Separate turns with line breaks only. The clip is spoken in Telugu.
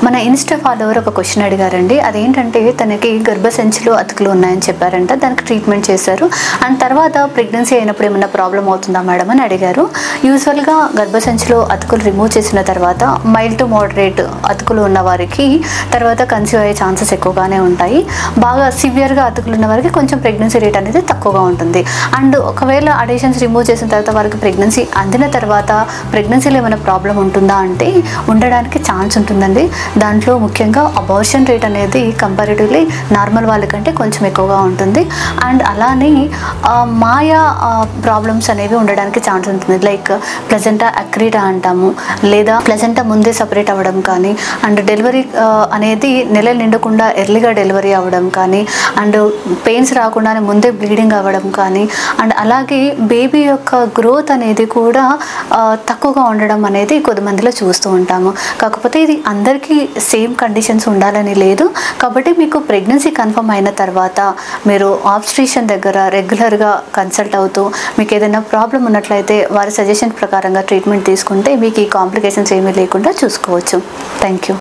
మన ఇన్స్టా ఫాలోవర్ ఒక క్వశ్చన్ అడిగారండి. అదేంటంటే తనకి గర్భసంచిలో అతుకులు ఉన్నాయని చెప్పారంట. దానికి ట్రీట్మెంట్ చేశారు. అండ్ తర్వాత ప్రెగ్నెన్సీ అయినప్పుడు ఏమైనా ప్రాబ్లం అవుతుందా మేడం అని అడిగారు. యూజువల్గా గర్భసంచిలో అతుకులు రిమూవ్ చేసిన తర్వాత మైల్డ్ టు మోడరేట్ అతుకులు ఉన్న వారికి తర్వాత కన్సీవ్ అయ్యే ఛాన్సెస్ ఎక్కువగానే ఉంటాయి. బాగా సివియర్గా అతుకులు ఉన్న వారికి కొంచెం ప్రెగ్నెన్సీ రేట్ అనేది తక్కువగా ఉంటుంది. అండ్ ఒకవేళ అడిషన్స్ రిమూవ్ చేసిన తర్వాత వారికి ప్రెగ్నెన్సీ అందిన తర్వాత ప్రెగ్నెన్సీలో ఏమైనా ప్రాబ్లం ఉంటుందా అంటే ఉండడానికి ఛాన్స్ ఉంటుందండి. దాంట్లో ముఖ్యంగా అబార్షన్ రేట్ అనేది కంపారిటివ్లీ నార్మల్ వాళ్ళకంటే కొంచెం ఎక్కువగా ఉంటుంది. అండ్ అలానే మాయా ప్రాబ్లమ్స్ అనేవి ఉండడానికి ఛాన్స్ ఉంటుంది. లైక్ ప్లెజెంటా అక్రీటా అంటాము, లేదా ప్లెజెంటా ముందే సపరేట్ అవ్వడం కానీ, అండ్ డెలివరీ అనేది నెలలు నిండకుండా ఎర్లీగా డెలివరీ అవ్వడం కానీ, అండ్ పెయిన్స్ రాకుండానే ముందే బ్లీడింగ్ అవ్వడం కానీ, అండ్ అలాగే బేబీ యొక్క గ్రోత్ అనేది కూడా తక్కువగా ఉండడం అనేది కొద్దిమందిలో చూస్తూ ఉంటాము. కాకపోతే ఇది అందరికీ సేమ్ కండిషన్స్ ఉండాలని లేదు. కాబట్టి మీకు ప్రెగ్నెన్సీ కన్ఫర్మ్ అయిన తర్వాత మీరు ఆబ్స్ట్రిషన్ దగ్గర రెగ్యులర్గా కన్సల్ట్ అవుతూ మీకు ఏదైనా ప్రాబ్లం ఉన్నట్లయితే వారి సజెషన్ ప్రకారంగా ట్రీట్మెంట్ తీసుకుంటే మీకు ఈ కాంప్లికేషన్స్ ఏమీ లేకుండా చూసుకోవచ్చు. Thank you.